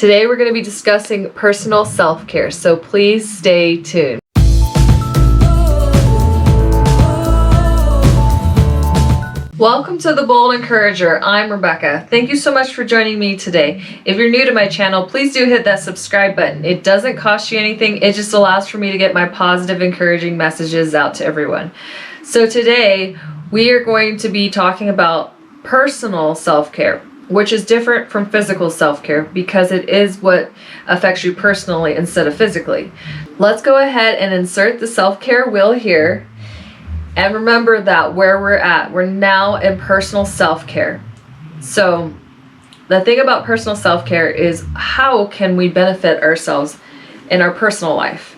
Today we're going to be discussing personal self-care, so please stay tuned. Welcome to The Bold Encourager. I'm Rebecca. Thank you so much for joining me today. If you're new to my channel, please do hit that subscribe button. It doesn't cost you anything. It just allows for me to get my positive, encouraging messages out to everyone. So today we are going to be talking about personal self-care, which is different from physical self-care because it is what affects you personally instead of physically. Let's go ahead and insert the self-care wheel here. And remember that where we're now in personal self-care. So the thing about personal self-care is how can we benefit ourselves in our personal life?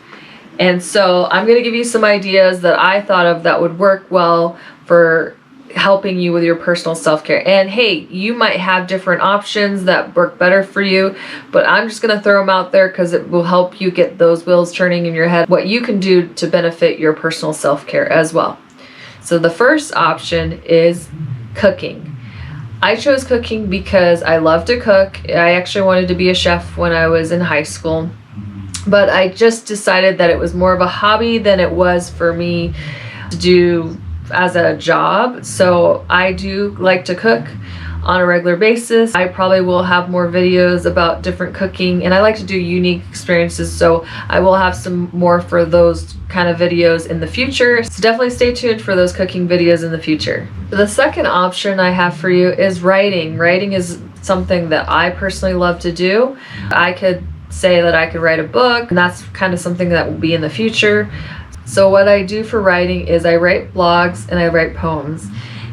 And so I'm going to give you some ideas that I thought of that would work well for helping you with your personal self-care. And hey, you might have different options that work better for you, but I'm just going to throw them out there because it will help you get those wheels turning in your head, what you can do to benefit your personal self-care as well. So the first option is cooking. I chose cooking because I love to cook. I actually wanted to be a chef when I was in high school, but I just decided that it was more of a hobby than it was for me to do as a job. So I do like to cook on a regular basis. I probably will have more videos about different cooking, and I like to do unique experiences, so I will have some more for those kind of videos in the future. So definitely stay tuned for those cooking videos in the future. The second option I have for you is writing. Writing is something that I personally love to do. I could say that I could write a book, and that's kind of something that will be in the future. So what I do for writing is I write blogs and I write poems.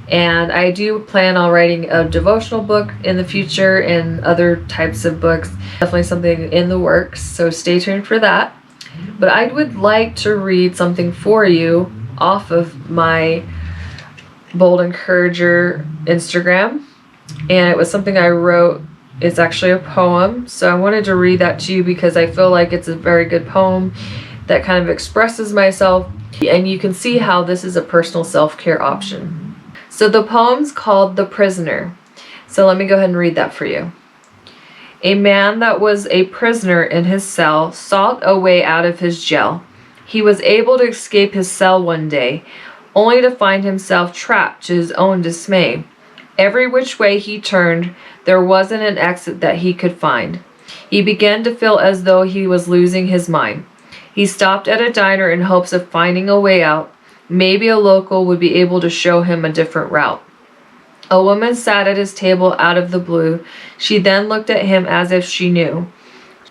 And I do plan on writing a devotional book in the future and other types of books. Definitely something in the works, so stay tuned for that. But I would like to read something for you off of my Bold Encourager Instagram. And it was something I wrote. It's actually a poem. So I wanted to read that to you because I feel like it's a very good poem that kind of expresses myself. And you can see how this is a personal self-care option. So the poem's called The Prisoner. So let me go ahead and read that for you. A man that was a prisoner in his cell sought a way out of his jail. He was able to escape his cell one day, only to find himself trapped to his own dismay. Every which way he turned, there wasn't an exit that he could find. He began to feel as though he was losing his mind. He stopped at a diner in hopes of finding a way out. Maybe a local would be able to show him a different route. A woman sat at his table out of the blue. She then looked at him as if she knew.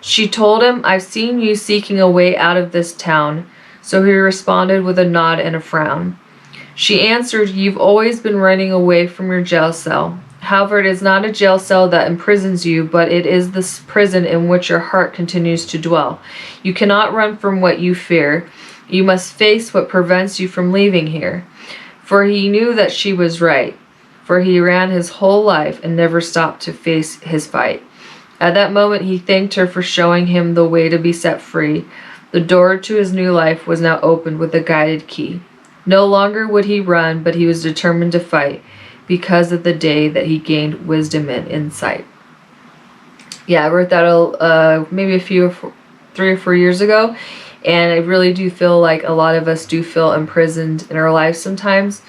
She told him, "I've seen you seeking a way out of this town." So he responded with a nod and a frown. She answered, "You've always been running away from your jail cell. However, it is not a jail cell that imprisons you, but it is the prison in which your heart continues to dwell. You cannot run from what you fear. You must face what prevents you from leaving here." For he knew that she was right, for he ran his whole life and never stopped to face his fight. At that moment, he thanked her for showing him the way to be set free. The door to his new life was now opened with a guided key. No longer would he run, but he was determined to fight, because of the day that he gained wisdom and insight. Yeah, I wrote that maybe 3 or 4 years ago, and I really do feel like a lot of us do feel imprisoned in our lives sometimes,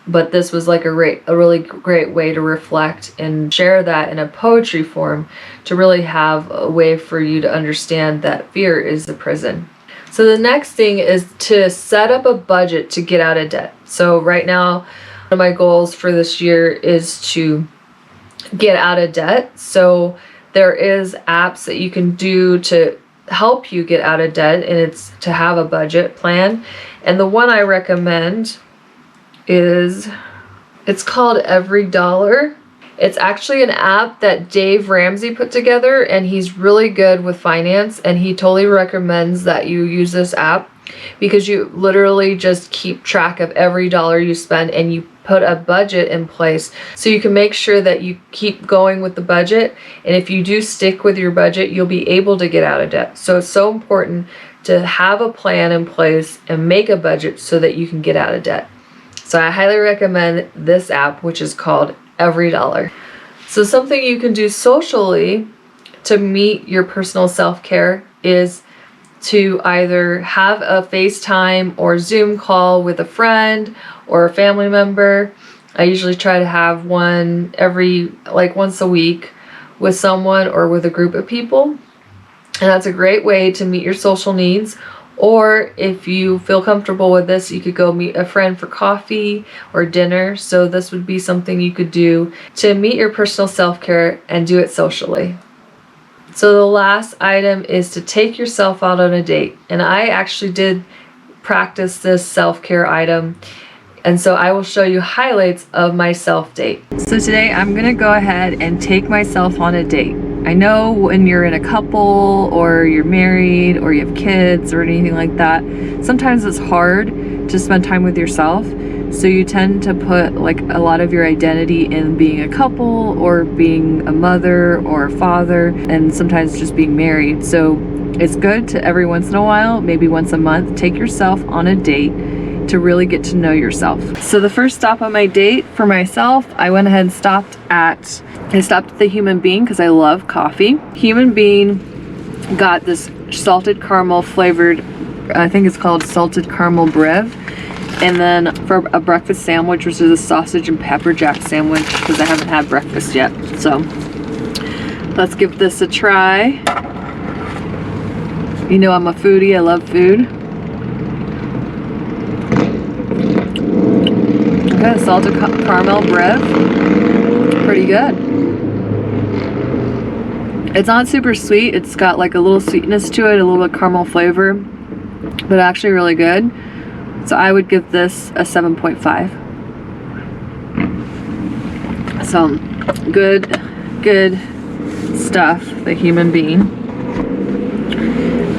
but this was like a really great way to reflect and share that in a poetry form to really have a way for you to understand that fear is the prison. So the next thing is to set up a budget to get out of debt. So right now, one of my goals for this year is to get out of debt. So there is apps that you can do to help you get out of debt, and it's to have a budget plan. And the one I recommend it's called EveryDollar. It's actually an app that Dave Ramsey put together, and he's really good with finance, and he totally recommends that you use this app because you literally just keep track of every dollar you spend, and you put a budget in place so you can make sure that you keep going with the budget. And if you do stick with your budget, you'll be able to get out of debt. So it's so important to have a plan in place and make a budget so that you can get out of debt. So I highly recommend this app, which is called EveryDollar. So something you can do socially to meet your personal self-care is to either have a FaceTime or Zoom call with a friend or a family member. I usually try to have one once a week with someone or with a group of people. And that's a great way to meet your social needs. Or if you feel comfortable with this, you could go meet a friend for coffee or dinner. So this would be something you could do to meet your personal self-care and do it socially. So the last item is to take yourself out on a date. And I actually did practice this self-care item. And so I will show you highlights of my self-date. So today I'm gonna go ahead and take myself on a date. I know when you're in a couple or you're married or you have kids or anything like that, sometimes it's hard to spend time with yourself. So you tend to put like a lot of your identity in being a couple or being a mother or a father, and sometimes just being married. So it's good to every once in a while, maybe once a month, take yourself on a date to really get to know yourself. So the first stop on my date for myself, I went ahead and stopped at the Human Bean because I love coffee. Human Bean got this salted caramel flavored, I think it's called salted caramel breve. And then for a breakfast sandwich, which is a sausage and pepper jack sandwich, because I haven't had breakfast yet. So let's give this a try. You know I'm a foodie, I love food. Okay, salted caramel breve, pretty good. It's not super sweet, it's got like a little sweetness to it, a little bit caramel flavor, but actually really good. So I would give this a 7.5. So good stuff, the Human Bean.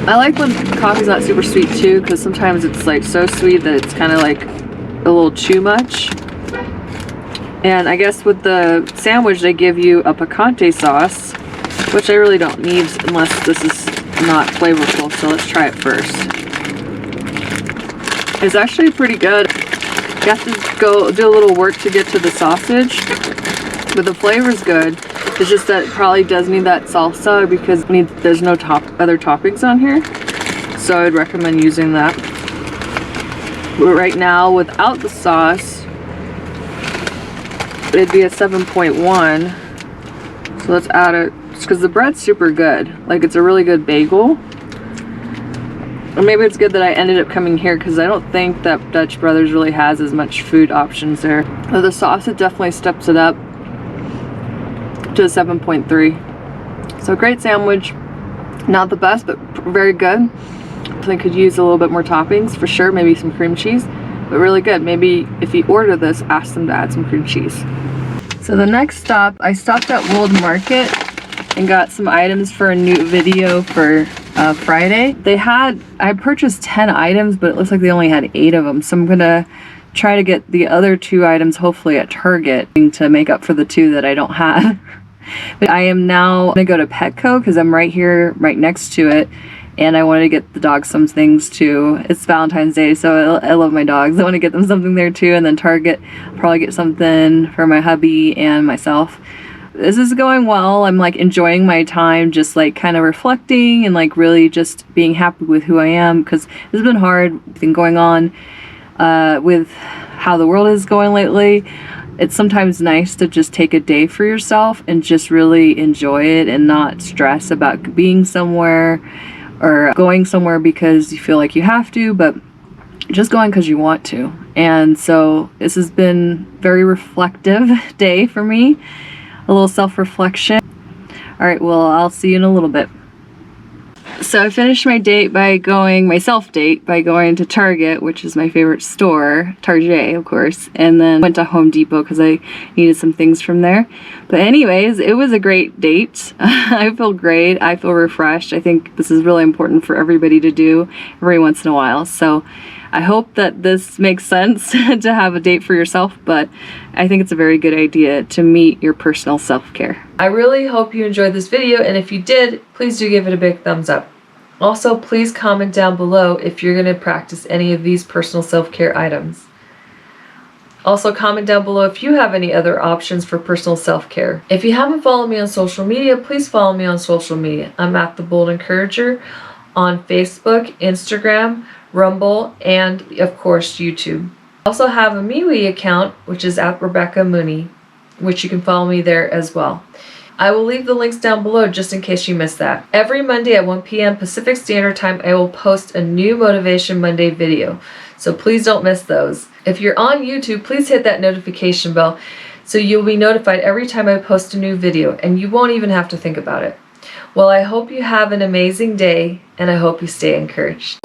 I like when coffee's not super sweet too, because sometimes it's like so sweet that it's kind of like a little too much. And I guess with the sandwich they give you a picante sauce, which I really don't need unless this is not flavorful, so let's try it first. It's actually pretty good. You have to go do a little work to get to the sausage, but the flavor's good. It's just that it probably does need that salsa because there's no other toppings on here, so I'd recommend using that. But right now, without the sauce, it'd be a 7.1. So let's add it, because the bread's super good. Like, it's a really good bagel. Or maybe it's good that I ended up coming here because I don't think that Dutch Brothers really has as much food options there. But the sauce, it definitely steps it up to a 7.3. So great sandwich. Not the best, but very good. I think could use a little bit more toppings for sure. Maybe some cream cheese, but really good. Maybe if you order this, ask them to add some cream cheese. So the next stop, I stopped at World Market and got some items for a new video for Friday. I purchased 10 items, but it looks like they only had 8 of them. So I'm gonna try to get the other 2 items hopefully at Target to make up for the 2 that I don't have. But I am now gonna go to Petco because I'm right here, right next to it. And I wanted to get the dogs some things too. It's Valentine's Day, so I love my dogs. I want to get them something there too. And then Target, probably get something for my hubby and myself. This is going well. I'm like enjoying my time, just like kind of reflecting and like really just being happy with who I am, because it's been hard, been going on with how the world is going lately. It's sometimes nice to just take a day for yourself and just really enjoy it and not stress about being somewhere or going somewhere because you feel like you have to, but just going because you want to. And so this has been a very reflective day for me. A little self-reflection. All right, well, I'll see you in a little bit. So I finished my self-date by going to Target, which is my favorite store, Target, of course, and then went to Home Depot because I needed some things from there. But anyways, it was a great date. I feel great. I feel refreshed. I think this is really important for everybody to do every once in a while. So I hope that this makes sense to have a date for yourself, but I think it's a very good idea to meet your personal self-care. I really hope you enjoyed this video, and if you did, please do give it a big thumbs up. Also, please comment down below if you're going to practice any of these personal self-care items. Also, comment down below if you have any other options for personal self-care. If you haven't followed me on social media, please follow me on social media. I'm at The Bold Encourager on Facebook, Instagram, Rumble, and of course YouTube. I also have a MeWe account, which is at Rebecca Mooney, which you can follow me there as well. I will leave the links down below just in case you missed that. Every Monday at 1 p.m. Pacific Standard Time, I will post a new Motivation Monday video. So please don't miss those. If you're on YouTube, please hit that notification bell so you'll be notified every time I post a new video, and you won't even have to think about it. Well, I hope you have an amazing day, and I hope you stay encouraged.